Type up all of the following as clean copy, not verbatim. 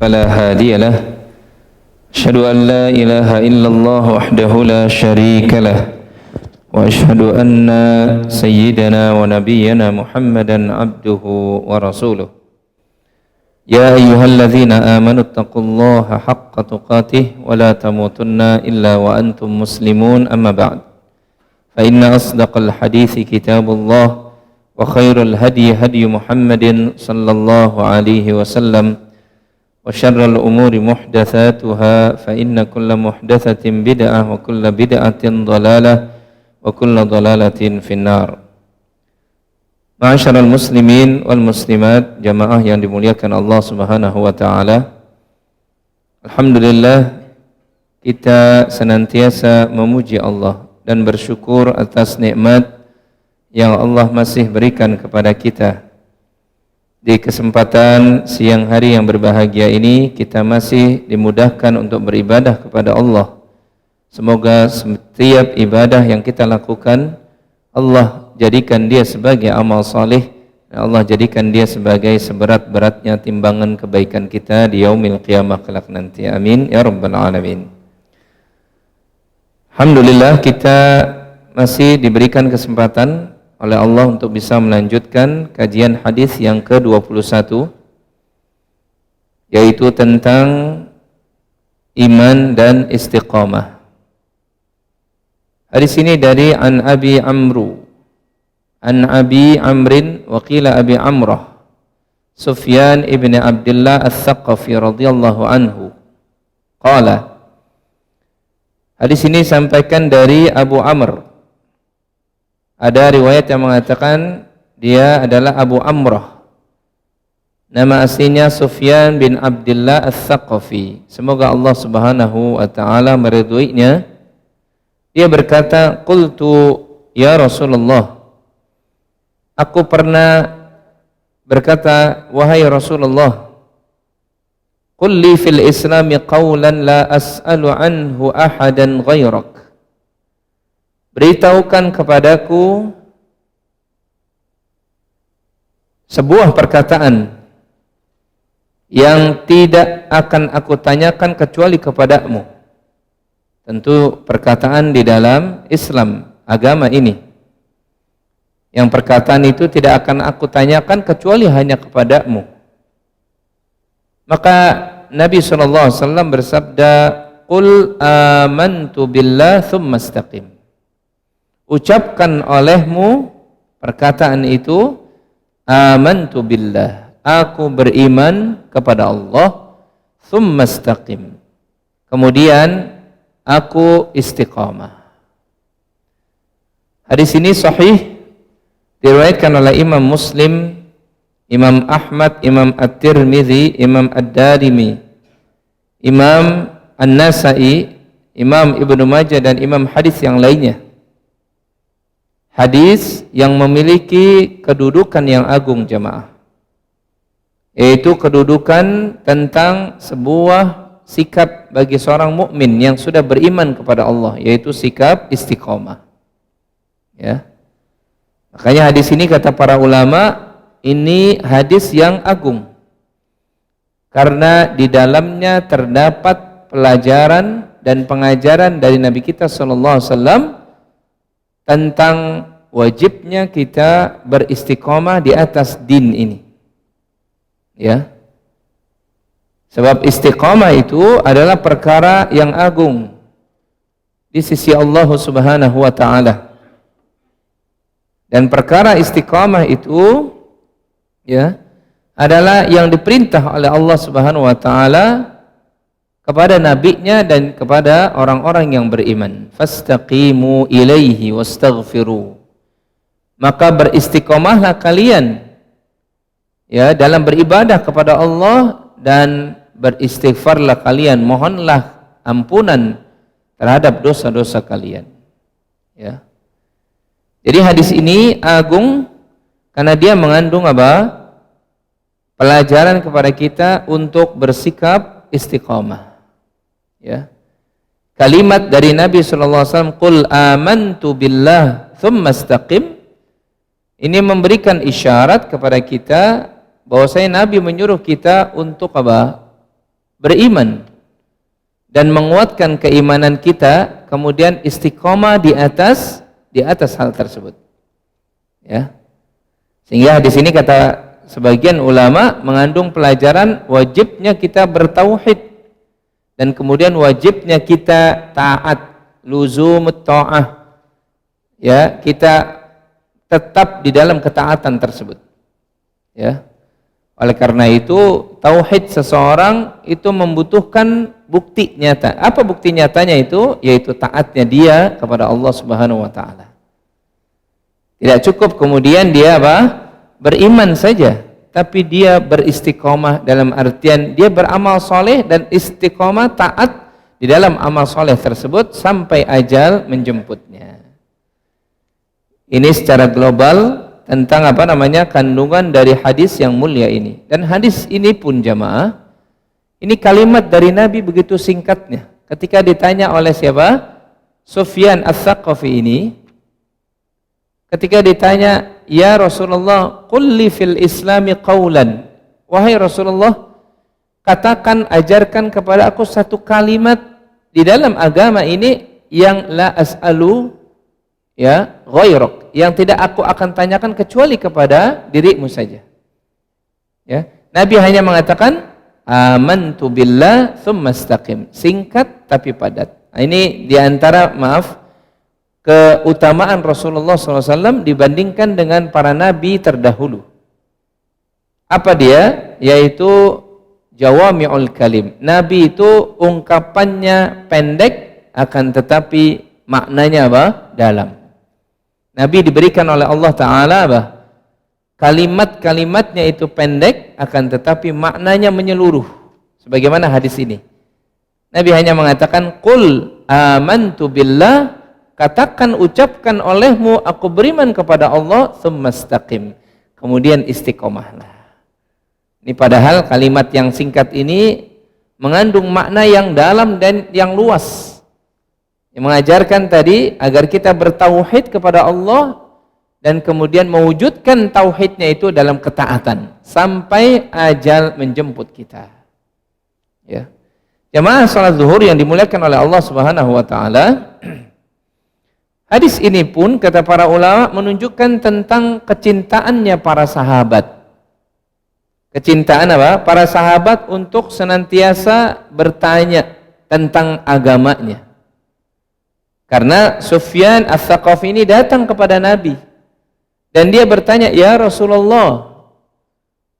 فلا هادي له أشهد أن لا إله إلا الله وحده لا شريك له وأشهد أن سيدنا ونبينا محمدا عبده ورسوله يا أيها الذين آمنوا اتقوا الله حق تقاته ولا تموتن إلا وأنتم مسلمون أما بعد فإن أصدق الحديث كتاب الله وخير الهدي هدي محمد صلى الله عليه وسلم وشر الأمور محدثاتها فإن كل محدثة بدعة وكل بدعة ضلالة وكل ضلالة في النار. Ma'asyiral muslimin wal muslimat, jamaah yang dimuliakan Allah Subhanahu wa taala. Alhamdulillah, kita senantiasa memuji Allah dan bersyukur atas nikmat yang Allah masih berikan kepada kita. Di kesempatan siang hari yang berbahagia ini, kita masih dimudahkan untuk beribadah kepada Allah. Semoga setiap ibadah yang kita lakukan, Allah jadikan dia sebagai amal saleh, dan Allah jadikan dia sebagai seberat-beratnya timbangan kebaikan kita di yaumil qiyamah kelak nanti. Amin ya rabbal alamin. Alhamdulillah, kita masih diberikan kesempatan oleh Allah untuk bisa melanjutkan kajian hadis yang ke-21, yaitu tentang iman dan istiqamah. Hadis ini dari An Abi Amrin wa qila Abi Amrah Sufyan ibn Abdullah Al-Thaqafi radhiyallahu anhu qala. Hadis ini disampaikan dari Abu Amr. Ada riwayat yang mengatakan dia adalah Abu Amrah. Nama aslinya Sufyan bin Abdullah Al-Thaqafi. Semoga Allah Subhanahu wa taala meridhoinya. Dia berkata, qultu ya Rasulullah, aku pernah berkata, wahai Rasulullah, qul li fil islami qawlan la as'alu anhu ahadan ghairak. Beritahukan kepadaku sebuah perkataan yang tidak akan aku tanyakan kecuali kepadamu. Tentu perkataan di dalam Islam, agama ini. Yang perkataan itu tidak akan aku tanyakan kecuali hanya kepadamu. Maka Nabi SAW bersabda, qul amantu billah thumma istaqim. Ucapkan olehmu perkataan itu, amantu billah, aku beriman kepada Allah, thumma istaqim, kemudian aku istiqamah. Hadis ini sahih, diriwayatkan oleh Imam Muslim, Imam Ahmad, Imam At-Tirmidzi, Imam Ad-Darimi, Imam An-Nasai, Imam Ibnu Majah, dan imam hadis yang lainnya. Hadis yang memiliki kedudukan yang agung, jamaah, yaitu kedudukan tentang sebuah sikap bagi seorang mukmin yang sudah beriman kepada Allah, yaitu sikap istiqamah. Ya. Makanya hadis ini kata para ulama, ini hadis yang agung karena di dalamnya terdapat pelajaran dan pengajaran dari Nabi kita SAW tentang wajibnya kita beristiqamah di atas din ini. Ya. Sebab istiqamah itu adalah perkara yang agung di sisi Allah Subhanahu wa taala. Dan perkara istiqamah itu ya adalah yang diperintah oleh Allah Subhanahu wa taala kepada nabinya dan kepada orang-orang yang beriman. Fastaqimu ilaihi wastaghfiru. Maka beristiqamahlah kalian ya dalam beribadah kepada Allah, dan beristighfarlah kalian, mohonlah ampunan terhadap dosa-dosa kalian. Ya. Jadi hadis ini agung karena dia mengandung apa? Pelajaran kepada kita untuk bersikap istiqamah. Ya. Kalimat dari Nabi SAW, qul amantu billah thumma istaqim, ini memberikan isyarat kepada kita bahwasanya Nabi menyuruh kita untuk apa? beriman dan menguatkan keimanan kita, kemudian istiqomah di atas hal tersebut. Ya. Sehingga di sini kata sebagian ulama mengandung pelajaran wajibnya kita bertauhid dan kemudian wajibnya kita taat, luzumut ta'ah. Ya, kita tetap di dalam ketaatan tersebut. Ya. Oleh karena itu, tauhid seseorang itu membutuhkan bukti nyata. Apa bukti nyatanya itu? Yaitu taatnya dia kepada Allah Subhanahu wa taala. Tidak cukup kemudian dia beriman saja, tapi dia beristiqomah dalam artian dia beramal soleh dan istiqomah taat di dalam amal soleh tersebut sampai ajal menjemputnya. Ini secara global tentang kandungan dari hadis yang mulia ini. Dan hadis ini pun jamaah, ini kalimat dari Nabi begitu singkatnya. Ketika ditanya oleh siapa? Sufyan Ats-Tsaqafi ini, ketika ditanya, "Ya Rasulullah, qul li fil Islami qaulan." Wahai Rasulullah, katakan, ajarkan kepada aku satu kalimat di dalam agama ini yang la as'alu ghairak, yang tidak aku akan tanyakan kecuali kepada dirimu saja. Ya, Nabi hanya mengatakan amantu billah tsumma istaqim. Singkat tapi padat. Nah, ini diantara keutamaan Rasulullah SAW dibandingkan dengan para nabi terdahulu. Apa dia? Yaitu jawami'ul kalim. Nabi itu ungkapannya pendek akan tetapi maknanya dalam. Nabi diberikan oleh Allah Ta'ala kalimat-kalimatnya itu pendek akan tetapi maknanya menyeluruh. Sebagaimana hadis ini. Nabi hanya mengatakan, "Qul amantu billah," katakan, ucapkan olehmu, aku beriman kepada Allah, tsumma istaqim. Kemudian istiqomahlah. Ini padahal kalimat yang singkat ini mengandung makna yang dalam dan yang luas. Yang mengajarkan tadi agar kita bertauhid kepada Allah dan kemudian mewujudkan tauhidnya itu dalam ketaatan sampai ajal menjemput kita. Ya. Jamaah salat zuhur yang dimuliakan oleh Allah Subhanahu wa taala. Hadis ini pun kata para ulama menunjukkan tentang kecintaannya para sahabat. Kecintaan para sahabat untuk senantiasa bertanya tentang agamanya. Karena Sufyan Ats-Tsaqafi ini datang kepada Nabi dan dia bertanya, "Ya Rasulullah."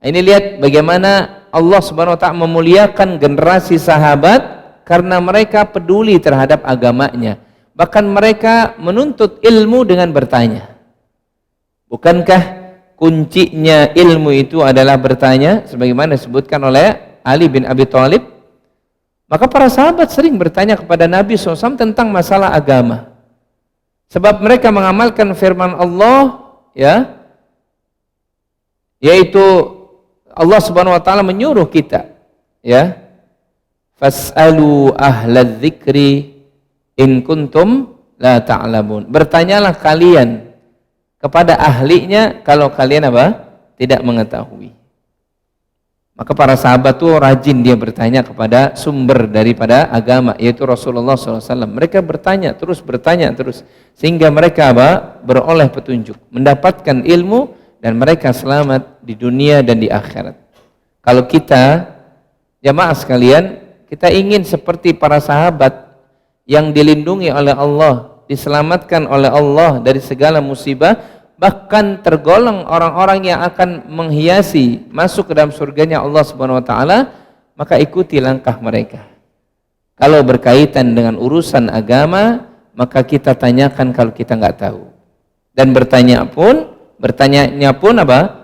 Ini lihat bagaimana Allah Subhanahu wa taala memuliakan generasi sahabat karena mereka peduli terhadap agamanya. Bahkan mereka menuntut ilmu dengan bertanya. Bukankah kuncinya ilmu itu adalah bertanya sebagaimana disebutkan oleh Ali bin Abi Thalib? Maka para sahabat sering bertanya kepada Nabi SAW tentang masalah agama. Sebab mereka mengamalkan firman Allah, yaitu Allah Subhanahu wa taala menyuruh kita, fas'alu ahlal dzikri in kuntum la ta'lamun. Bertanyalah kalian kepada ahlinya kalau kalian tidak mengetahui. Maka para sahabat itu rajin dia bertanya kepada sumber daripada agama, yaitu Rasulullah SAW. Mereka bertanya terus, sehingga mereka beroleh petunjuk, mendapatkan ilmu, dan mereka selamat di dunia dan di akhirat. Kalau kita, jamaah sekalian, kita ingin seperti para sahabat yang dilindungi oleh Allah, diselamatkan oleh Allah dari segala musibah, bahkan tergolong orang-orang yang akan menghiasi masuk ke dalam surganya Allah Subhanahu wa taala, maka ikuti langkah mereka. Kalau berkaitan dengan urusan agama, maka kita tanyakan kalau kita nggak tahu. Dan bertanya pun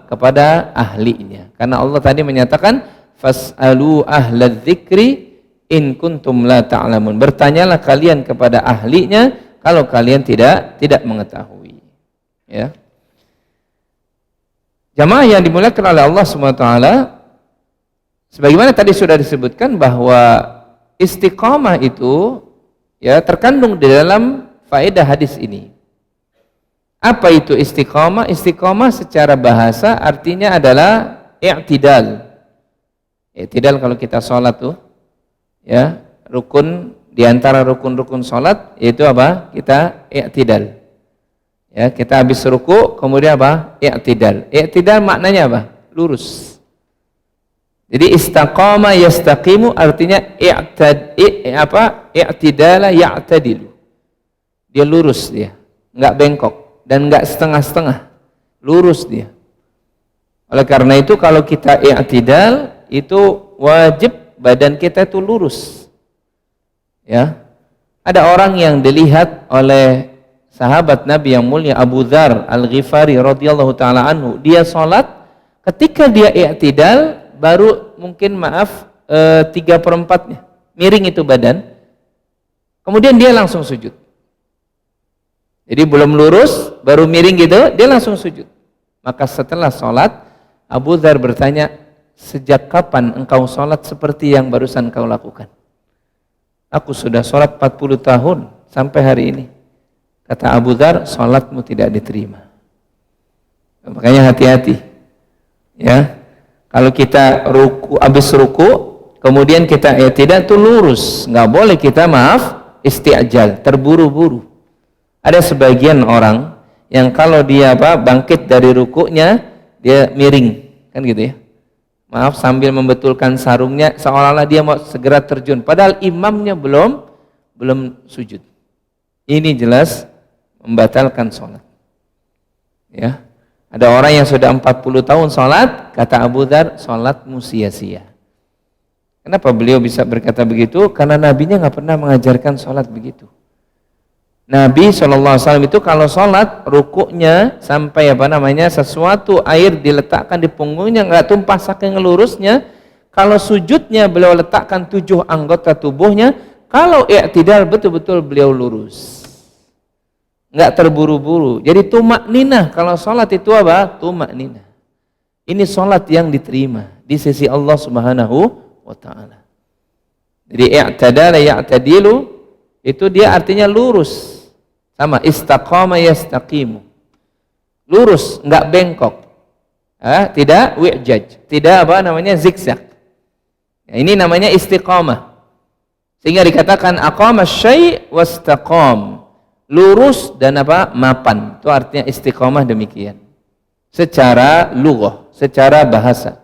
kepada ahlinya. Karena Allah tadi menyatakan fas'alu ahlal dzikri in kuntum la ta'lamun. Bertanyalah kalian kepada ahlinya kalau kalian tidak mengetahui. Ya. Jamaah yang dimuliakan oleh Allah SWT, sebagaimana tadi sudah disebutkan bahwa istiqamah itu terkandung di dalam faedah hadis ini. Apa itu istiqamah? Istiqamah secara bahasa artinya adalah i'tidal. I'tidal kalau kita sholat tuh, Ya, rukun di antara rukun-rukun salat yaitu apa? Kita i'tidal. Ya, kita habis ruku kemudian apa? I'tidal. I'tidal maknanya apa? Lurus. Jadi istaqama yastaqimu artinya i'tidala ya'tadilu. Dia lurus dia, enggak bengkok dan enggak setengah-setengah. Lurus dia. Oleh karena itu kalau kita i'tidal itu wajib badan kita itu lurus. Ya. Ada orang yang dilihat oleh sahabat Nabi yang mulia Abu Dzar Al-Ghifari radhiyallahu taala anhu, dia salat ketika dia i'tidal baru mungkin 3/4-nya miring itu badan, kemudian dia langsung sujud. Jadi belum lurus baru miring gitu, dia langsung sujud. Maka setelah salat Abu Dzar bertanya, sejak kapan engkau salat seperti yang barusan kau lakukan? Aku sudah salat 40 tahun sampai hari ini. Kata Abu Dzar, salatmu tidak diterima. Makanya hati-hati. Ya. Kalau kita habis ruku, kemudian kita tidak tuh lurus, nggak boleh kita isti'jal, terburu-buru. Ada sebagian orang yang kalau dia bangkit dari rukunya, dia miring, kan gitu ya. Sambil membetulkan sarungnya, seolah-olah dia mau segera terjun, padahal imamnya belum sujud. Ini jelas membatalkan sholat. Ya. Ada orang yang sudah 40 tahun sholat, kata Abu Dzar, sholatmu sia-sia. Kenapa beliau bisa berkata begitu? Karena nabinya nggak pernah mengajarkan sholat begitu. Nabi SAW itu kalau sholat, rukuknya sampai sesuatu air diletakkan di punggungnya, nggak tumpah saking lurusnya. Kalau sujudnya beliau letakkan 7 anggota tubuhnya, kalau i'tidal betul-betul beliau lurus. Nggak terburu-buru. Jadi tumakninah, kalau sholat itu apa? Tumakninah. Ini sholat yang diterima di sisi Allah Subhanahu wa ta'ala. Jadi i'tadala ya'tadilu itu dia artinya lurus. Sama istaqama yastaqimu. Lurus, nggak bengkok. Tidak wi'jaj, tidak zigzag. Ya, ini namanya istiqamah. Sehingga dikatakan aqama syai' wastaqam. Lurus dan mapan. Itu artinya istiqamah demikian. Secara lughah, secara bahasa.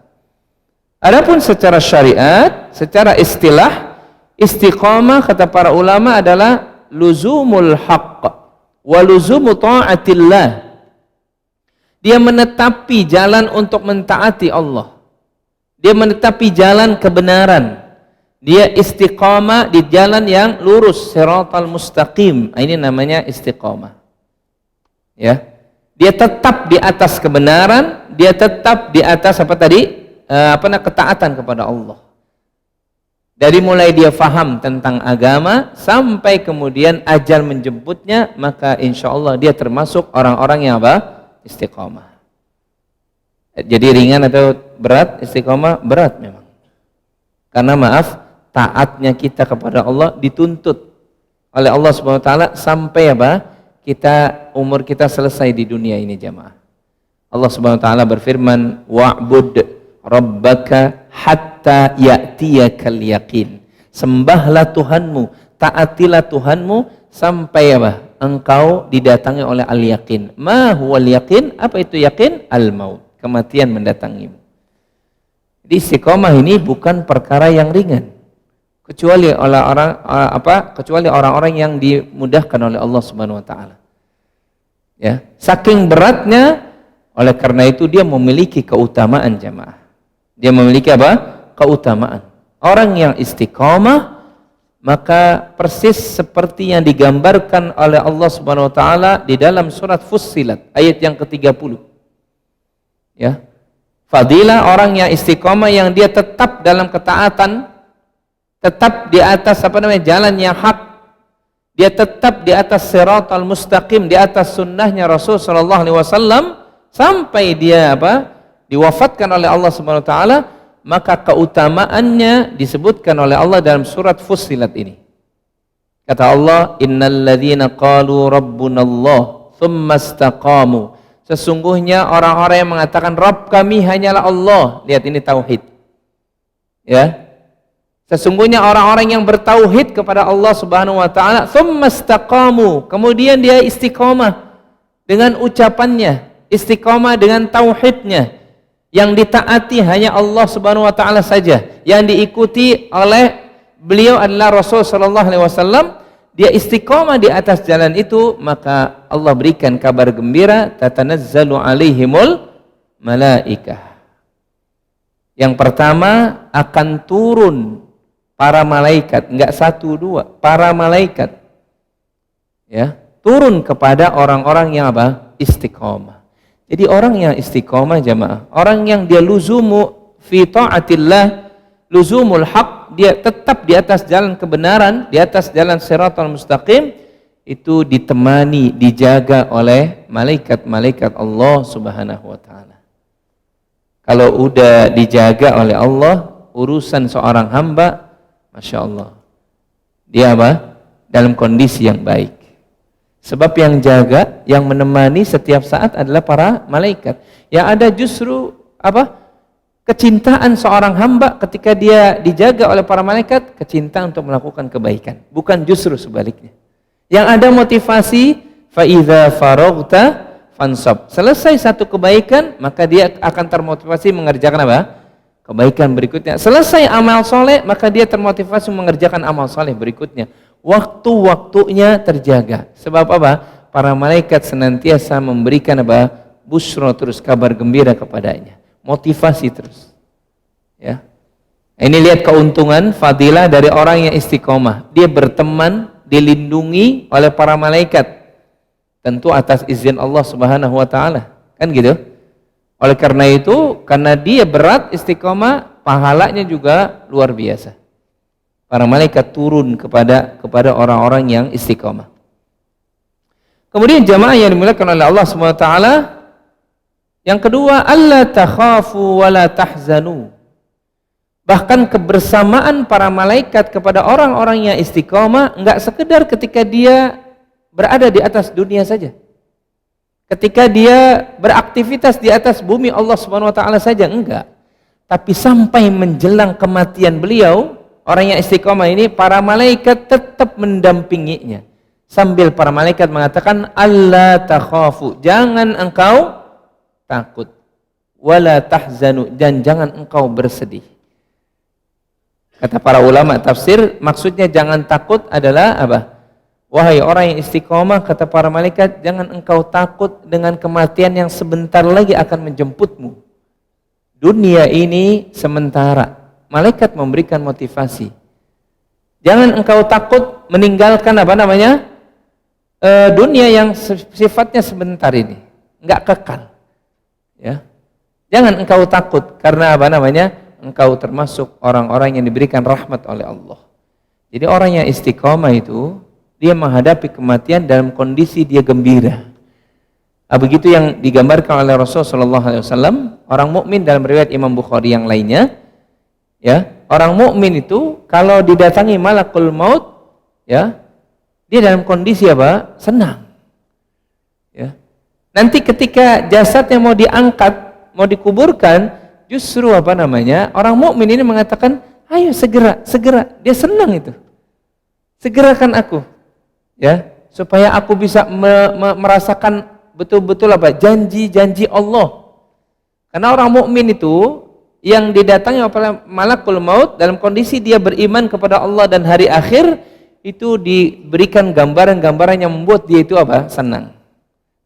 Adapun secara syariat, secara istilah, istiqamah kata para ulama adalah luzumul haqq wa luzumu ta'atillah. Dia menetapi jalan untuk mentaati Allah. Dia menetapi jalan kebenaran. Dia istiqamah di jalan yang lurus, siratal mustaqim. Ini namanya istiqamah. Ya. Dia tetap di atas kebenaran, dia tetap di atas ketaatan kepada Allah. Dari mulai dia faham tentang agama sampai kemudian ajal menjemputnya, maka insya Allah dia termasuk orang-orang yang istiqamah. Jadi ringan atau berat istiqamah? Berat memang. Karena taatnya kita kepada Allah dituntut oleh Allah Subhanahu wa taala sampai umur kita selesai di dunia ini jamaah. Allah Subhanahu wa taala berfirman, wa'bud rabbaka hatta ya'tiyakal yaqin. Sembahlah Tuhanmu, taatilah Tuhanmu sampai engkau didatangi oleh al-yaqin. Ma huwal yaqin? Apa itu yaqin? Al-maut, kematian mendatangimu. Jadi istiqomah ini bukan perkara yang ringan. Kecuali orang-orang yang dimudahkan oleh Allah Subhanahu wa taala. Ya, saking beratnya, oleh karena itu dia memiliki keutamaan jamaah. Dia memiliki keutamaan. Orang yang istiqamah maka persis seperti yang digambarkan oleh Allah Subhanahu wa taala di dalam surat Fussilat ayat yang ke-30. Ya. Fadilah orang yang istiqamah yang dia tetap dalam ketaatan, tetap di atas jalan yang hak, dia tetap di atas siratal mustaqim, di atas sunnahnya Rasul sallallahu alaihi wasallam sampai dia diwafatkan oleh Allah Subhanahu wa taala, maka keutamaannya disebutkan oleh Allah dalam surat Fussilat ini. Kata Allah, innal ladzina qalu rabbunallah tsumma istaqamu. Sesungguhnya orang-orang yang mengatakan Rabb kami hanyalah Allah. Lihat, ini tauhid. Ya. Sesungguhnya orang-orang yang bertauhid kepada Allah Subhanahu wa taala, tsumma istaqamu, kemudian dia istiqomah dengan ucapannya, istiqomah dengan tauhidnya, yang ditaati hanya Allah Subhanahu wa taala saja, yang diikuti oleh beliau adalah Rasul sallallahu alaihi wasallam, dia istiqomah di atas jalan itu, maka Allah berikan kabar gembira, tatanazzalu alaihimul malaikah. Yang pertama, akan turun para malaikat, enggak satu dua, para malaikat, ya, turun kepada orang-orang yang apa? Istiqomah. Jadi orang yang istiqomah jamaah, orang yang dia luzumu fi ta'atillah, luzumul haq, dia tetap di atas jalan kebenaran, di atas jalan siratal mustaqim, itu ditemani, dijaga oleh malaikat-malaikat Allah Subhanahu wa taala. Kalau udah dijaga oleh Allah, urusan seorang hamba, Masya Allah, dia apa? Dalam kondisi yang baik. Sebab yang jaga, yang menemani setiap saat adalah para malaikat. Yang ada justru apa? Kecintaan seorang hamba ketika dia dijaga oleh para malaikat, kecintaan untuk melakukan kebaikan. Bukan justru sebaliknya. Yang ada motivasi, fa idza faraghta fansab. Selesai satu kebaikan, maka dia akan termotivasi mengerjakan apa? Kebaikan berikutnya. Selesai amal soleh, maka dia termotivasi mengerjakan amal soleh berikutnya. Waktu-waktunya terjaga. Sebab apa? Para malaikat senantiasa memberikan apa? Busyra, terus kabar gembira kepadanya. Motivasi terus. Ya. Ini lihat keuntungan, fadilah dari orang yang istiqomah. Dia berteman, dilindungi oleh para malaikat. Tentu atas izin Allah Subhanahu wa taala. Kan gitu? Oleh karena itu, karena dia berat istiqomah, pahalanya juga luar biasa. Para malaikat turun kepada orang-orang yang istiqomah. Kemudian jamaah yang dimuliakan oleh Allah Subhanahu wa taala, yang kedua, alla takhafu wa la tahzanu. Bahkan kebersamaan para malaikat kepada orang-orang yang istiqomah enggak sekedar ketika dia berada di atas dunia saja. Ketika dia beraktivitas di atas bumi Allah Subhanahu wa taala saja, enggak. Tapi sampai menjelang kematian beliau, orang yang istiqomah ini, para malaikat tetap mendampinginya. Sambil para malaikat mengatakan, alla takhafu, jangan engkau takut, wala tahzanu, dan jangan engkau bersedih. Kata para ulama tafsir, maksudnya jangan takut adalah apa? Wahai orang yang istiqomah, kata para malaikat, jangan engkau takut dengan kematian yang sebentar lagi akan menjemputmu. Dunia ini sementara. Malaikat memberikan motivasi. Jangan engkau takut meninggalkan apa namanya? Dunia yang sifatnya sebentar ini, enggak kekal. Ya. Jangan engkau takut karena apa namanya? Engkau termasuk orang-orang yang diberikan rahmat oleh Allah. Jadi orang yang istiqomah itu, dia menghadapi kematian dalam kondisi dia gembira. Begitu yang digambarkan oleh Rasul sallallahu alaihi wasallam, orang mukmin dalam riwayat Imam Bukhari yang lainnya, ya, orang mukmin itu kalau didatangi malakul maut, ya, dia dalam kondisi apa? Senang. Ya. Nanti ketika jasadnya mau diangkat, mau dikuburkan, justru apa namanya? Orang mukmin ini mengatakan, "Ayo segera, segera." Dia senang itu. Segerakan aku. Ya, supaya aku bisa merasakan betul-betul apa? Janji-janji Allah. Karena orang mukmin itu yang didatangi oleh malakul maut dalam kondisi dia beriman kepada Allah dan hari akhir, itu diberikan gambaran-gambaran yang membuat dia itu apa? Senang.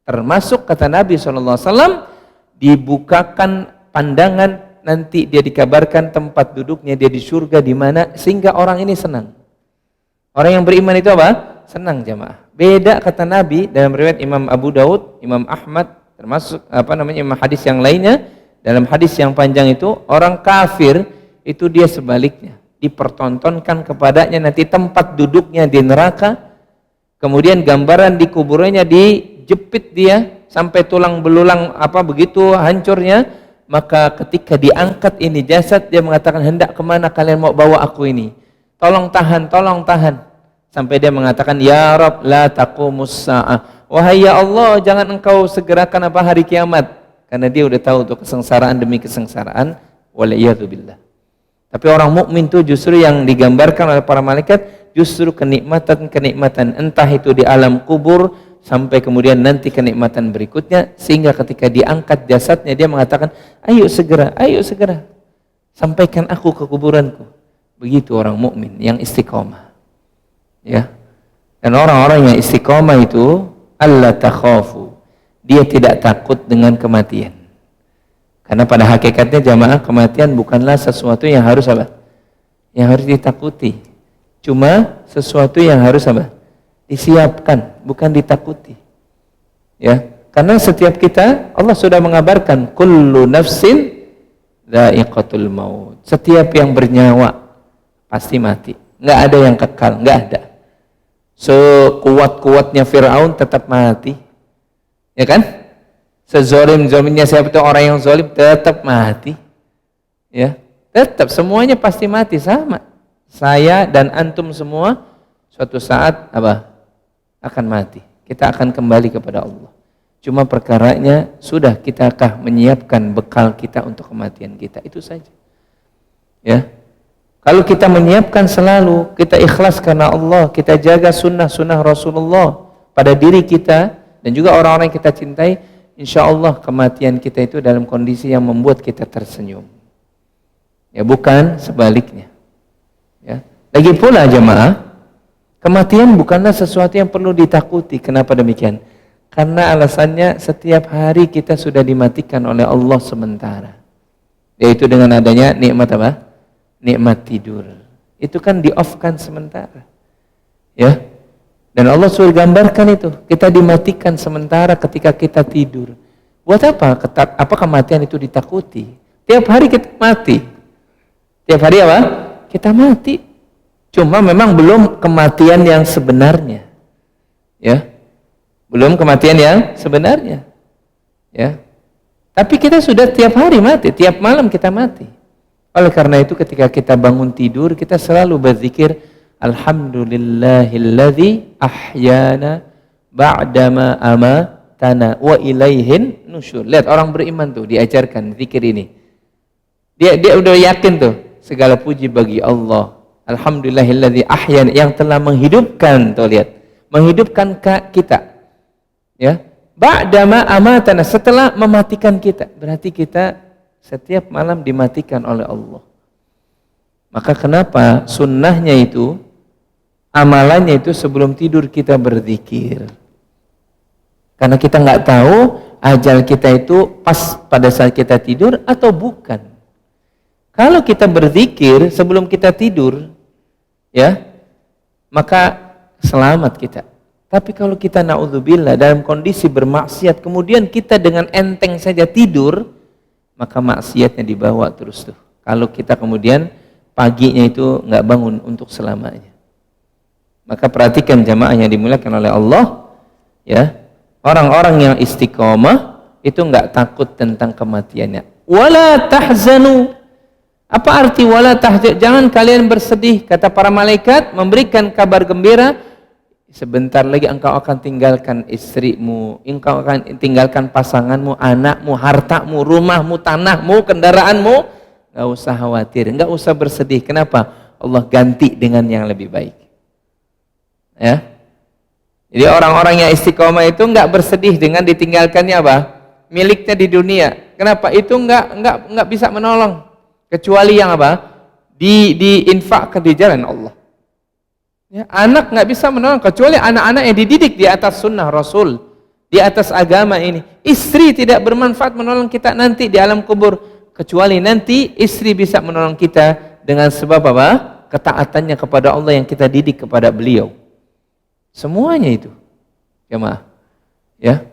Termasuk kata Nabi SAW, dibukakan pandangan, nanti dia dikabarkan tempat duduknya dia di surga di mana, sehingga orang ini senang. Orang yang beriman itu apa? Senang jamaah. Beda kata Nabi dalam riwayat Imam Abu Daud, Imam Ahmad, termasuk apa namanya Imam hadis yang lainnya, dalam hadis yang panjang itu, orang kafir itu dia sebaliknya, dipertontonkan kepadanya nanti tempat duduknya di neraka, kemudian gambaran di kuburannya dijepit dia sampai tulang belulang apa begitu hancurnya, maka ketika diangkat ini jasad, dia mengatakan, hendak kemana kalian mau bawa aku ini? Tolong tahan, tolong tahan. Sampai dia mengatakan, ya Rabb la taqumus sa'ah. Wahai ya Allah, jangan engkau segerakan apa hari kiamat. Karena dia udah tahu untuk kesengsaraan demi kesengsaraan. Waliyadzubillah. Tapi orang mukmin itu justru yang digambarkan oleh para malaikat justru kenikmatan-kenikmatan, entah itu di alam kubur sampai kemudian nanti kenikmatan berikutnya, sehingga ketika diangkat jasadnya dia mengatakan, ayo segera sampaikan aku ke kuburanku. Begitu orang mukmin yang istiqomah. Ya. Dan orang-orang yang istiqomah itu alla takhafu. Dia tidak takut dengan kematian. Karena pada hakikatnya jamaah, kematian bukanlah sesuatu yang harus apa? Yang harus ditakuti. Cuma sesuatu yang harus apa? Disiapkan, bukan ditakuti. Ya, karena setiap kita, Allah sudah mengabarkan kullu nafsin dha'iqatul maut. Setiap yang bernyawa pasti mati. Enggak ada yang kekal, enggak ada. Sekuat-kuatnya Firaun tetap mati. Ya kan? Sezolim-zolimnya siapa itu orang yang zolim tetap mati. Ya, tetap semuanya pasti mati sama. Saya dan antum semua suatu saat apa? Akan mati. Kita akan kembali kepada Allah. Cuma perkaranya sudah kitakah menyiapkan bekal kita untuk kematian kita, itu saja. Ya. Kalau kita menyiapkan selalu, kita ikhlas karena Allah, kita jaga sunnah-sunnah Rasulullah pada diri kita dan juga orang-orang yang kita cintai, insya Allah kematian kita itu dalam kondisi yang membuat kita tersenyum. Ya, bukan sebaliknya. Ya. Lagi pula jamaah, kematian bukanlah sesuatu yang perlu ditakuti. Kenapa demikian? Karena alasannya setiap hari kita sudah dimatikan oleh Allah sementara. Yaitu dengan adanya nikmat apa? Nikmat tidur. Itu kan di-off-kan sementara. Ya. Dan Allah sudah gambarkan itu. Kita dimatikan sementara ketika kita tidur. Buat apa? Apa kematian itu ditakuti? Tiap hari kita mati. Tiap hari apa? Kita mati. Cuma memang belum kematian yang sebenarnya. Ya. Belum kematian yang sebenarnya. Ya. Tapi kita sudah tiap hari mati, tiap malam kita mati. Oleh karena itu ketika kita bangun tidur, kita selalu berzikir, Alhamdulillahilladzi ahyana ba'dama amatana wa ilaihin nusyur. Lihat orang beriman tuh diajarkan zikir ini. Dia udah yakin tuh, segala puji bagi Allah. Alhamdulillahilladzi ahyana, yang telah menghidupkan, tuh lihat, menghidupkan kita. Ya, ba'dama amatana, setelah mematikan kita. Berarti kita setiap malam dimatikan oleh Allah. Maka kenapa sunnahnya itu, amalannya itu sebelum tidur kita berzikir. Karena kita nggak tahu ajal kita itu pas pada saat kita tidur atau bukan. Kalau kita berzikir sebelum kita tidur, ya, maka selamat kita. Tapi kalau kita na'udzubillah dalam kondisi bermaksiat, kemudian kita dengan enteng saja tidur, maka maksiatnya dibawa terus tuh. Kalau kita kemudian paginya itu nggak bangun untuk selamanya. Maka perhatikan jamaah yang dimuliakan oleh Allah, ya, orang-orang yang istiqomah itu nggak takut tentang kematiannya. Wala tahzanu. Apa arti wala tahzan? Jangan kalian bersedih. Kata para malaikat memberikan kabar gembira. Sebentar lagi engkau akan tinggalkan istrimu, engkau akan tinggalkan pasanganmu, anakmu, hartamu, rumahmu, tanahmu, kendaraanmu. Gak usah khawatir, gak usah bersedih. Kenapa? Allah ganti dengan yang lebih baik. Ya. Jadi orang-orang yang istiqomah itu gak bersedih dengan ditinggalkannya apa? Miliknya di dunia. Kenapa? Itu gak bisa menolong. Kecuali yang apa? Diinfakkan di jalan Allah. Ya, anak nggak bisa menolong kecuali anak-anak yang dididik di atas sunnah Rasul, di atas agama ini. Istri tidak bermanfaat menolong kita nanti di alam kubur, kecuali nanti istri bisa menolong kita dengan sebab apa? Ketaatannya kepada Allah yang kita didik kepada beliau. Semuanya itu, jemaah. Ya,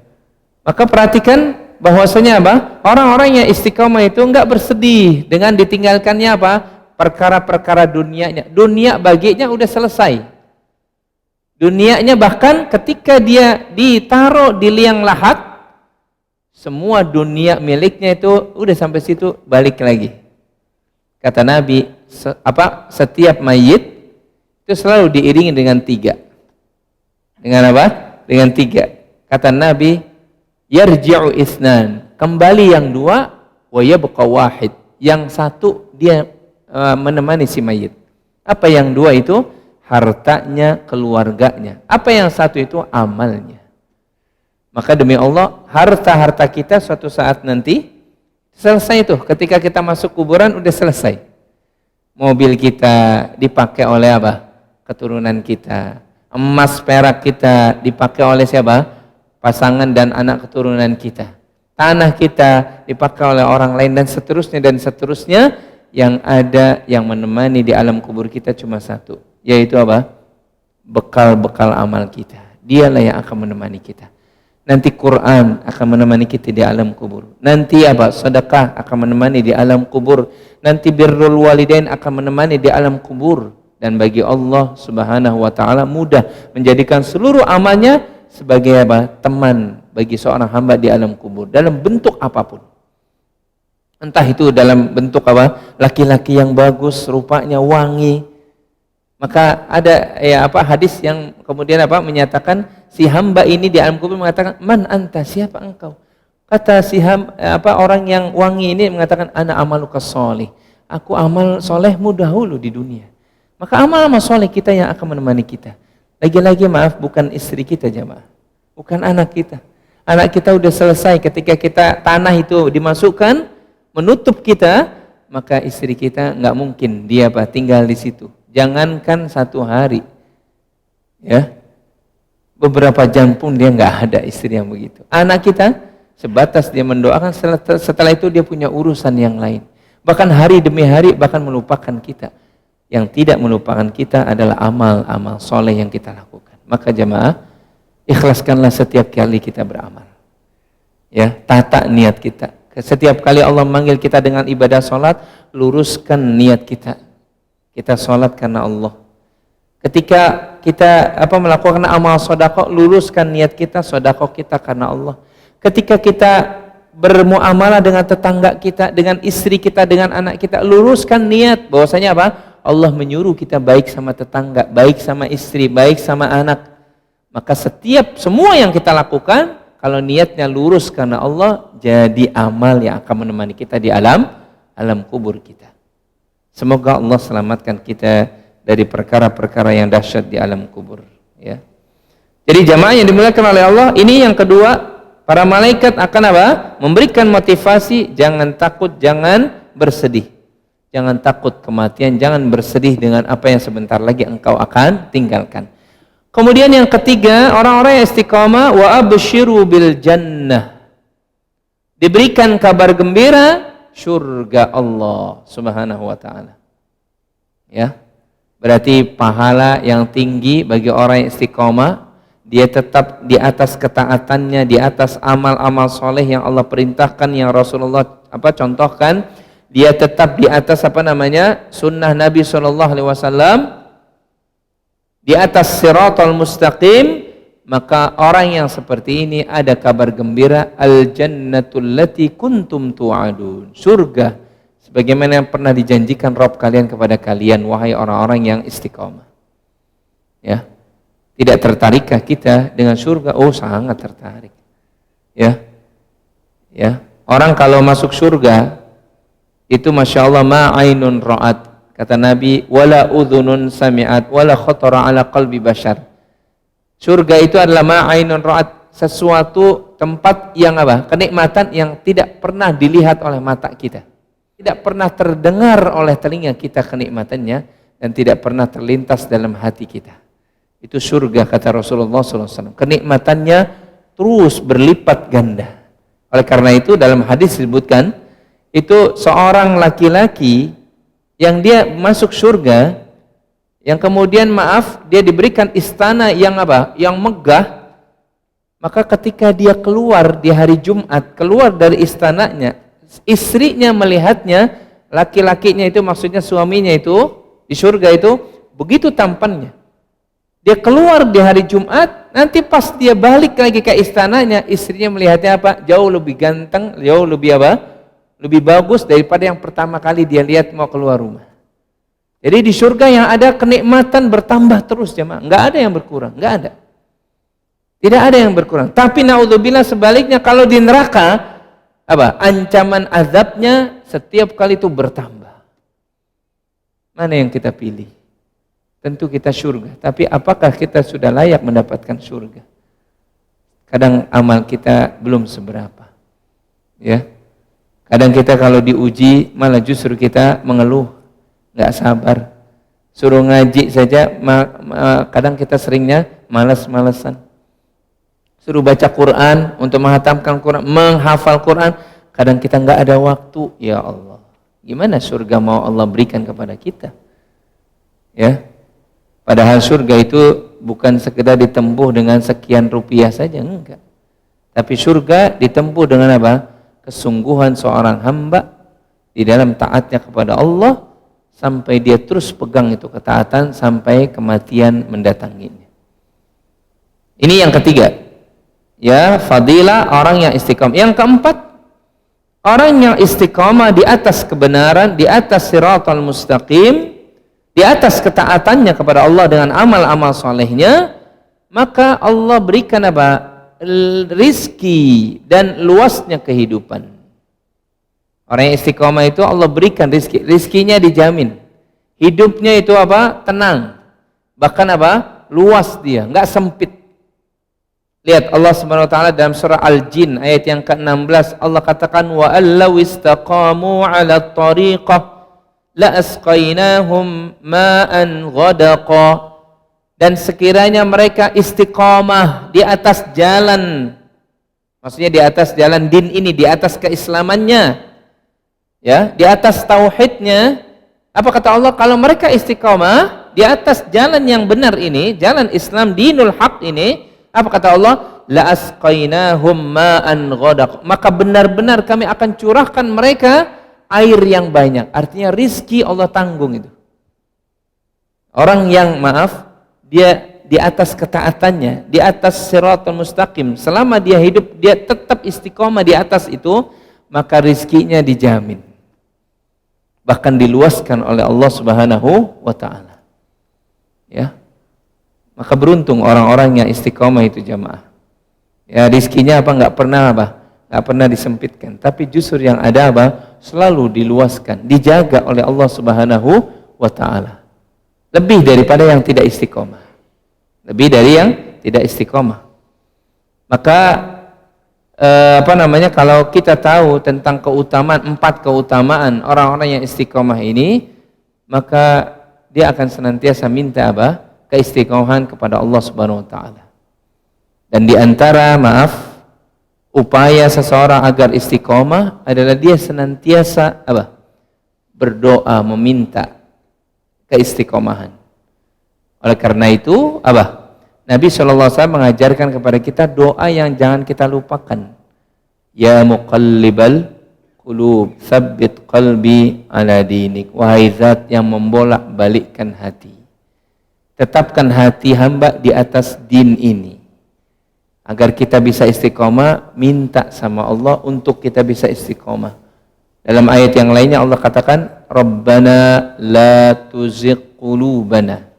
maka perhatikan bahwasanya apa? Orang-orang yang istiqomah itu nggak bersedih dengan ditinggalkannya apa? Perkara-perkara dunianya. Dunia baginya udah selesai. Dunianya bahkan ketika dia ditaruh di liang lahat, semua dunia miliknya itu udah sampai situ, balik lagi. Kata Nabi, setiap mayit itu selalu diiringi dengan 3. Dengan apa? Dengan 3. Kata Nabi, yarji'u isnan, kembali yang 2, wa yabqa wahid. Yang 1 dia menemani si mayit. Apa yang dua itu? Hartanya, keluarganya. Apa yang satu itu? Amalnya. Maka demi Allah, harta-harta kita suatu saat nanti selesai itu. Ketika kita masuk kuburan udah selesai. Mobil kita dipakai oleh apa? Keturunan kita. Emas perak kita dipakai oleh siapa? Pasangan dan anak keturunan kita. Tanah kita dipakai oleh orang lain dan seterusnya. Yang ada yang menemani di alam kubur kita cuma satu, yaitu apa? Bekal-bekal amal kita. Dialah yang akan menemani kita. Nanti Quran akan menemani kita di alam kubur. Nanti apa? Sedekah akan menemani di alam kubur. Nanti birrul walidain akan menemani di alam kubur. Dan bagi Allah Subhanahu wa taala mudah menjadikan seluruh amalnya sebagai apa? Teman bagi seorang hamba di alam kubur dalam bentuk apapun. Entah itu dalam bentuk apa? Laki-laki yang bagus, rupanya wangi. Maka ada hadis yang kemudian menyatakan si hamba ini di alam kubur mengatakan, "Man anta? Siapa engkau?" Kata si orang yang wangi ini mengatakan, "Ana amaluka sholih." Aku amal solehmu dahulu di dunia. Maka amal soleh kita yang akan menemani kita. Lagi-lagi maaf, bukan istri kita jamaah. Bukan anak kita. Anak kita udah selesai ketika kita tanah itu dimasukkan menutup kita, maka istri kita nggak mungkin dia tinggal di situ. Jangankan 1 hari, ya, beberapa jam pun dia nggak ada istri yang begitu. Anak kita sebatas dia mendoakan, setelah itu dia punya urusan yang lain. Bahkan hari demi hari bahkan melupakan kita. Yang tidak melupakan kita adalah amal-amal soleh yang kita lakukan. Maka jemaah, ikhlaskanlah setiap kali kita beramal. Ya, tata niat kita. Setiap kali Allah memanggil kita dengan ibadah sholat, luruskan niat kita. Kita sholat karena Allah. Ketika kita melakukan amal sodako, luruskan niat kita, sodako kita karena Allah. Ketika kita bermuamalah dengan tetangga kita, dengan istri kita, dengan anak kita, luruskan niat bahwasanya apa? Allah menyuruh kita baik sama tetangga, baik sama istri, baik sama anak. Maka semua yang kita lakukan, kalau niatnya lurus karena Allah, jadi amal yang akan menemani kita di alam kubur kita. Semoga Allah selamatkan kita dari perkara-perkara yang dahsyat di alam kubur. Ya. Jadi jamaah yang dimuliakan oleh Allah, ini yang kedua, para malaikat akan memberikan motivasi, jangan takut, jangan bersedih. Jangan takut kematian, jangan bersedih dengan apa yang sebentar lagi engkau akan tinggalkan. Kemudian yang ketiga, orang-orang yang istiqamah, wa absyiru bil jannah. Diberikan kabar gembira surga Allah Subhanahu wa taala. Ya. Berarti pahala yang tinggi bagi orang yang istiqamah, dia tetap di atas ketaatannya, di atas amal-amal soleh yang Allah perintahkan, yang Rasulullah contohkan, dia tetap di atas sunnah Nabi SAW, di atas siratal mustaqim. Maka orang yang seperti ini ada kabar gembira, al-jannatul lati kuntum tu'adun, surga sebagaimana yang pernah dijanjikan Rabb kalian kepada kalian, wahai orang-orang yang istiqamah. Ya. Tidak tertarikkah kita dengan surga? Oh, sangat tertarik. Ya. Ya. Orang kalau masuk surga itu Masya Allah, ma'ainun ra'at, kata Nabi, wala udhunun sami'at, wala khatara ala qalbi bashar. Surga itu adalah ma'ainun ra'at, sesuatu tempat yang kenikmatan yang tidak pernah dilihat oleh mata kita, tidak pernah terdengar oleh telinga kita kenikmatannya, dan tidak pernah terlintas dalam hati kita. Itu surga, kata Rasulullah SAW. Kenikmatannya terus berlipat ganda. Oleh karena itu dalam hadis disebutkan, itu seorang laki-laki yang dia masuk surga, yang kemudian dia diberikan istana yang yang megah. Maka ketika dia keluar di hari Jumat, keluar dari istananya, istrinya melihatnya, laki-lakinya itu maksudnya suaminya itu di surga itu begitu tampannya. Dia keluar di hari Jumat, nanti pas dia balik lagi ke istananya, istrinya melihatnya jauh lebih ganteng, jauh lebih lebih bagus daripada yang pertama kali dia lihat mau keluar rumah. Jadi di surga yang ada kenikmatan bertambah terus jemaah, nggak ada yang berkurang, nggak ada. Tidak ada yang berkurang. Tapi naudzubillah sebaliknya, kalau di neraka ancaman azabnya setiap kali itu bertambah. Mana yang kita pilih? Tentu kita surga. Tapi apakah kita sudah layak mendapatkan surga? Kadang amal kita belum seberapa. Ya. Kadang kita kalau diuji malah justru kita mengeluh, nggak sabar. Suruh ngaji saja, kadang kita seringnya malas-malesan. Suruh baca Quran untuk menghatamkan Quran, menghafal Quran, kadang kita nggak ada waktu. Ya Allah, gimana surga mau Allah berikan kepada kita? Ya. Padahal surga itu bukan sekedar ditempuh dengan sekian rupiah saja, enggak. Tapi surga ditempuh dengan apa? Kesungguhan seorang hamba di dalam taatnya kepada Allah sampai dia terus pegang itu ketaatan sampai kematian mendatanginya. Ini yang ketiga. Ya, fadilah orang yang istiqamah. Yang keempat, orang yang istiqamah di atas kebenaran, di atas siratal mustaqim, di atas ketaatannya kepada Allah dengan amal-amal solehnya, maka Allah berikan apa? Rizki dan luasnya kehidupan. Orang yang istiqomah itu Allah berikan rizki, rizkinya dijamin. Hidupnya itu apa? Tenang. Bahkan apa? Luas dia, nggak sempit. Lihat Allah Subhanahu wa taala dalam surah Al-Jin ayat yang ke-16, Allah katakan wa allau istaqamu 'ala tariqah la asqainahum ma'an ghadaqa. Dan sekiranya mereka istiqamah di atas jalan, maksudnya di atas jalan din ini, di atas keislamannya, ya, di atas tauhidnya, apa kata Allah? Kalau mereka istiqamah di atas jalan yang benar ini, jalan Islam dinul haq ini, apa kata Allah? La asqainahum ma'an ghadaq. Maka benar-benar kami akan curahkan mereka air yang banyak. Artinya rizki Allah tanggung itu. Orang yang dia di atas ketaatannya, di atas siratal mustaqim, selama dia hidup dia tetap istiqomah di atas itu, maka rizkinya dijamin. Bahkan diluaskan oleh Allah Subhanahu wa taala. Ya. Maka beruntung orang-orang yang istiqomah itu jamaah. Ya, rizkinya nggak pernah disempitkan, tapi justru yang ada selalu diluaskan, dijaga oleh Allah Subhanahu wa taala. Lebih daripada yang tidak istiqomah. Lebih dari yang tidak istiqomah. Maka kalau kita tahu tentang keutamaan, 4 keutamaan orang-orang yang istiqomah ini, maka dia akan senantiasa minta keistiqomahan kepada Allah Subhanahu wa taala. Dan di antara upaya seseorang agar istiqomah adalah dia senantiasa berdoa meminta keistiqomahan. Oleh karena itu Nabi SAW mengajarkan kepada kita doa yang jangan kita lupakan. Ya muqallibal qulub, tsabbit qalbi ala dinik. Wahai zat yang membolak-balikkan hati, tetapkan hati hamba di atas din ini. Agar kita bisa istiqomah, minta sama Allah untuk kita bisa istiqomah. Dalam ayat yang lainnya Allah katakan, Rabbana la tuzigh qulubana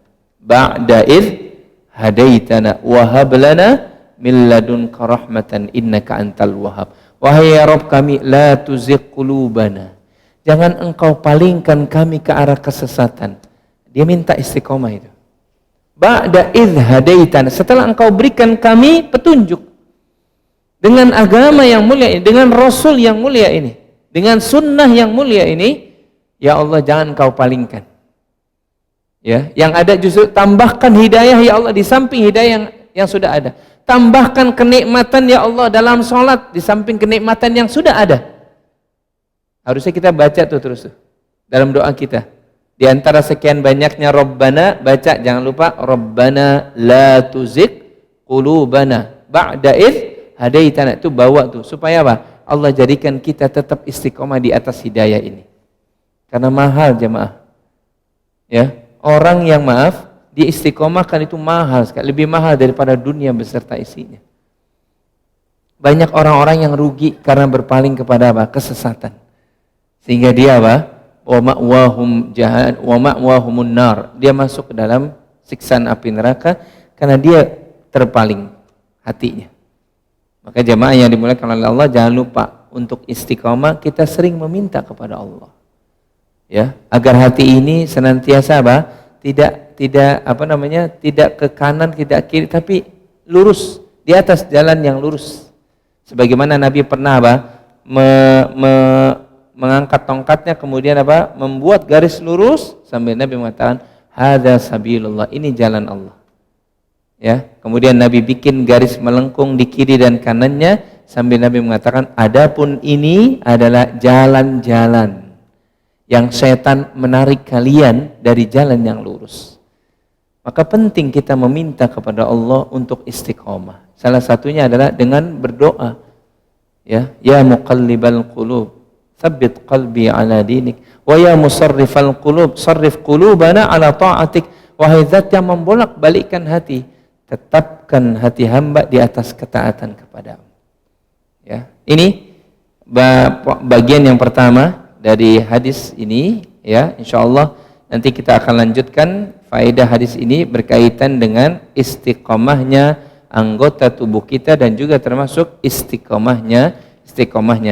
ba'da idh hadaitana wa hab lana min ladunka rahmatan innaka antal wahhab. Wahai ya Rabb kami, la tuzigh qulubana, jangan engkau palingkan kami ke arah kesesatan. Dia minta istiqomah itu. Ba'da idh hadaitana, setelah engkau berikan kami petunjuk dengan agama yang mulia ini, dengan Rasul yang mulia ini, dengan sunnah yang mulia ini, ya Allah jangan engkau palingkan. Ya, yang ada justru tambahkan hidayah ya Allah di samping hidayah yang sudah ada. Tambahkan kenikmatan ya Allah dalam sholat di samping kenikmatan yang sudah ada. Harusnya kita baca terus dalam doa kita. Di antara sekian banyaknya Rabbana, baca jangan lupa Rabbana la tuzigh qulubana ba'da idh hadaitana, itu bawa supaya Allah jadikan kita tetap istiqomah di atas hidayah ini. Karena mahal jemaah. Ya. Orang yang diistiqomahkan itu mahal sekali, lebih mahal daripada dunia beserta isinya. Banyak orang-orang yang rugi karena berpaling kepada kesesatan. Sehingga dia wa ma'wahum jahannam wa ma'wahumun nar. Dia masuk ke dalam siksaan api neraka karena dia terpaling hatinya. Maka jemaah yang dimuliakan oleh Allah, jangan lupa untuk istiqomah kita sering meminta kepada Allah. Ya, agar hati ini senantiasa apa? Tidak ke kanan, tidak kiri, tapi lurus di atas jalan yang lurus. Sebagaimana Nabi pernah apa? Mengangkat tongkatnya, kemudian apa? Membuat garis lurus sambil Nabi mengatakan, "Hadza sabilullah," ini jalan Allah. Ya, kemudian Nabi bikin garis melengkung di kiri dan kanannya sambil Nabi mengatakan, "Adapun ini adalah jalan-jalan yang setan menarik kalian dari jalan yang lurus." Maka penting kita meminta kepada Allah untuk istiqomah. Salah satunya adalah dengan berdoa. Ya muqallibal qulub, tsabbit qalbi ala dinik, wa ya musarrifal qulub, sarrif qulubana ala ta'atik. Wahai zat yang membolak-balikkan hati, tetapkan hati hamba di atas ketaatan kepadamu. Ya, ini bagian yang pertama dari hadis ini, ya. Insyaallah nanti kita akan lanjutkan faedah hadis ini berkaitan dengan istiqomahnya anggota tubuh kita dan juga termasuk istiqomahnya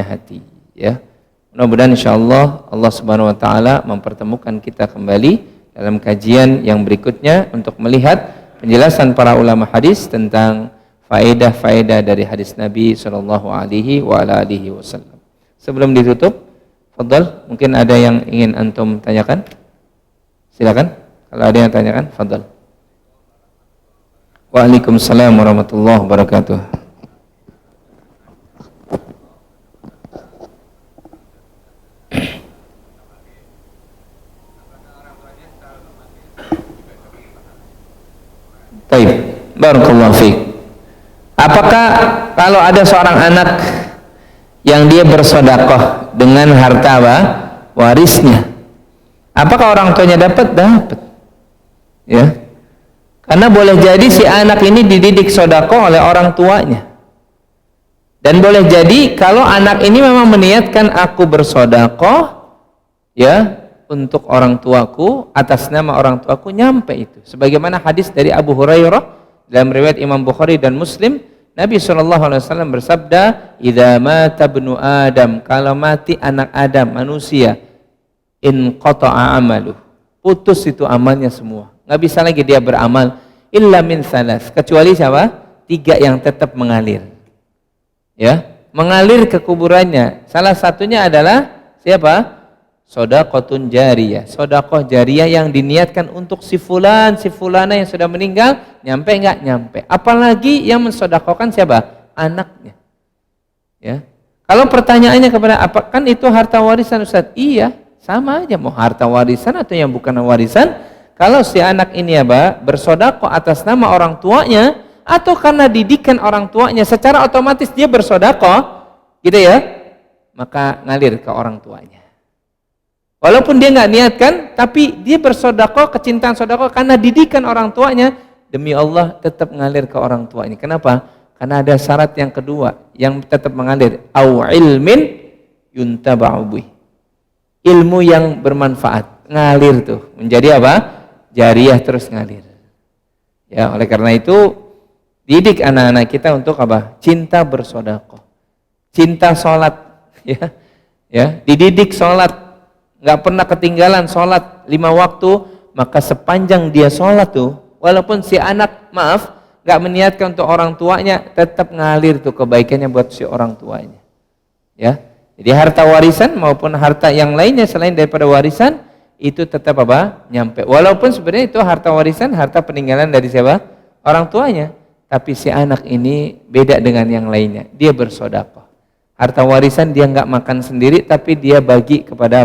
hati, ya. Mudah-mudahan insyaallah Allah Subhanahu wa taala mempertemukan kita kembali dalam kajian yang berikutnya untuk melihat penjelasan para ulama hadis tentang faedah-faedah dari hadis Nabi sallallahu alaihi wasallam. Sebelum ditutup, fadhal, mungkin ada yang ingin antum tanyakan? Silakan. Kalau ada yang tanyakan, fadhal. Waalaikumsalam warahmatullahi wabarakatuh. Baik, barakallahu fiik. Apakah kalau ada seorang anak yang dia bersedekah dengan harta warisnya, apakah orang tuanya dapat? Dapat. Ya. Karena boleh jadi si anak ini dididik sedekah oleh orang tuanya. Dan boleh jadi kalau anak ini memang meniatkan, aku bersedekah ya untuk orang tuaku, atas nama orang tuaku, nyampe itu. Sebagaimana hadis dari Abu Hurairah dalam riwayat Imam Bukhari dan Muslim, Nabi SAW bersabda, "Idza mata ibnu Adam," kalau mati anak Adam, manusia, "in qata'a amaluh," putus itu amalnya semua. Nggak bisa lagi dia beramal, illa min salas, kecuali siapa? 3 yang tetap mengalir. Ya, mengalir ke kuburannya. Salah satunya adalah siapa? Shadaqatun jariyah, sedekah jariyah yang diniatkan untuk si fulan, si fulana yang sudah meninggal. Nyampe enggak? Nyampe. Apalagi yang mensedekahkan siapa? Anaknya. Ya. Kalau pertanyaannya kepada apa, kan itu harta warisan Ustaz? Iya, sama aja mau harta warisan atau yang bukan warisan. Kalau si anak ini bersedekah atas nama orang tuanya atau karena didikan orang tuanya, secara otomatis dia bersedekah, gitu ya, maka ngalir ke orang tuanya. Walaupun dia nggak niatkan, tapi dia bersedekah, kecintaan sedekah karena didikan orang tuanya, demi Allah tetap ngalir ke orang tuanya. Kenapa? Karena ada syarat yang kedua yang tetap mengalir, au ilmin yuntaba'u bih, ilmu yang bermanfaat, ngalir tuh menjadi apa? Jariyah, terus ngalir. Ya, oleh karena itu didik anak-anak kita untuk apa? Cinta bersedekah, cinta sholat, ya, dididik sholat, nggak pernah ketinggalan sholat 5 waktu, maka sepanjang dia sholat tuh, walaupun si anak nggak meniatkan untuk orang tuanya, tetap ngalir tuh kebaikannya buat si orang tuanya. Ya, jadi harta warisan maupun harta yang lainnya selain daripada warisan itu tetap nyampe. Walaupun sebenarnya itu harta warisan, harta peninggalan dari siapa? Orang tuanya. Tapi si anak ini beda dengan yang lainnya. Dia bersedekah. Harta warisan dia nggak makan sendiri, tapi dia bagi kepada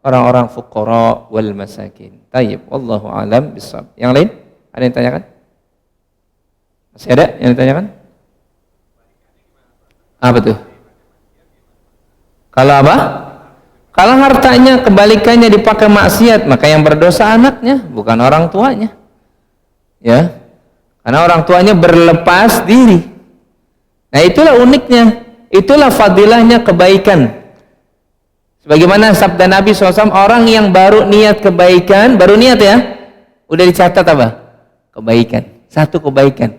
orang-orang fuqara wal masakin. Tayyib, wallahu alam bissawab. Yang lain? Ada yang tanyakan? Masih ada yang ditanyakan? Apa tuh? Kalau apa? Kalau hartanya kebalikannya dipakai maksiat, maka yang berdosa anaknya, bukan orang tuanya. Ya. Karena orang tuanya berlepas diri. Nah, itulah uniknya. Itulah fadilahnya kebaikan. Sebagaimana sabda Nabi SAW, orang yang baru niat kebaikan, baru niat ya, udah dicatat apa? Kebaikan. Satu kebaikan.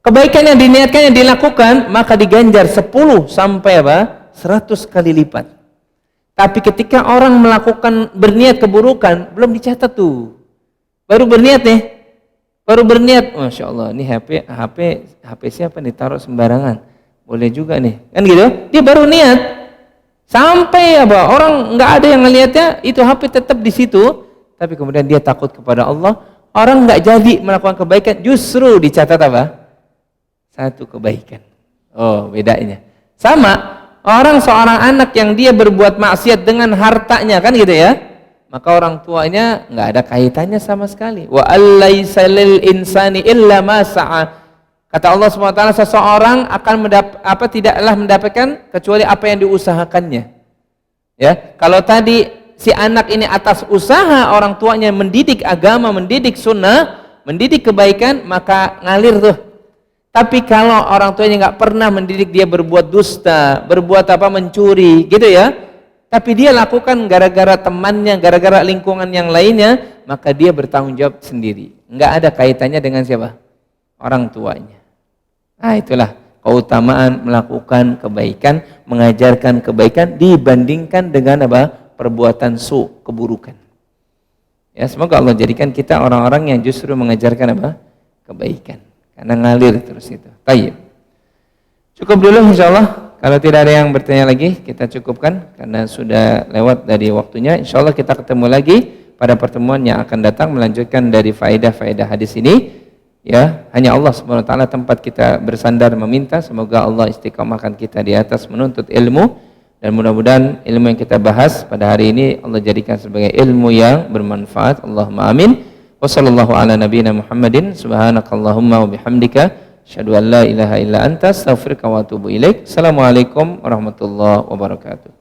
Kebaikan yang diniatkan, yang dilakukan, maka diganjar 10 sampai 100 kali lipat. Tapi ketika orang melakukan berniat keburukan, belum dicatat tuh. Baru berniat nih. Baru berniat, Masya Allah, ini HP siapa nih, taruh sembarangan. Boleh juga nih. Kan gitu? Dia baru niat. Sampai orang nggak ada yang ngelihatnya, itu HP tetap di situ. Tapi kemudian dia takut kepada Allah. Orang nggak jadi melakukan kebaikan, justru dicatat apa? Satu kebaikan. Oh, bedanya. Sama. Seorang anak yang dia berbuat maksiat dengan hartanya, kan gitu ya, maka orang tuanya nggak ada kaitannya sama sekali. Wa allaisa lil insani illa ma sa'a. Kata Allah SWT, seseorang akan tidaklah mendapatkan kecuali apa yang diusahakannya. Ya, kalau tadi si anak ini atas usaha orang tuanya mendidik agama, mendidik sunnah, mendidik kebaikan, maka ngalir tuh. Tapi kalau orang tuanya nggak pernah mendidik dia berbuat dusta, berbuat mencuri, gitu ya, tapi dia lakukan gara-gara temannya, gara-gara lingkungan yang lainnya, maka dia bertanggung jawab sendiri. Nggak ada kaitannya dengan siapa? Orang tuanya. Nah, itulah keutamaan melakukan kebaikan, mengajarkan kebaikan dibandingkan dengan perbuatan keburukan. Ya, semoga Allah jadikan kita orang-orang yang justru mengajarkan kebaikan. Karena ngalir terus itu. Baik. Cukup dulu insyaallah. Kalau tidak ada yang bertanya lagi, kita cukupkan karena sudah lewat dari waktunya. Insyaallah kita ketemu lagi pada pertemuan yang akan datang melanjutkan dari faedah-faedah hadis ini. Ya, hanya Allah Subhanahu wa taala tempat kita bersandar meminta. Semoga Allah istiqamahkan kita di atas menuntut ilmu, dan mudah-mudahan ilmu yang kita bahas pada hari ini Allah jadikan sebagai ilmu yang bermanfaat. Allahumma amin. Wassallallahu ala nabiyina Muhammadin subhanakallahumma wa bihamdika asyhadu an la ilaha illa anta astaghfiruka wa atubu ilaik. Assalamualaikum warahmatullahi wabarakatuh.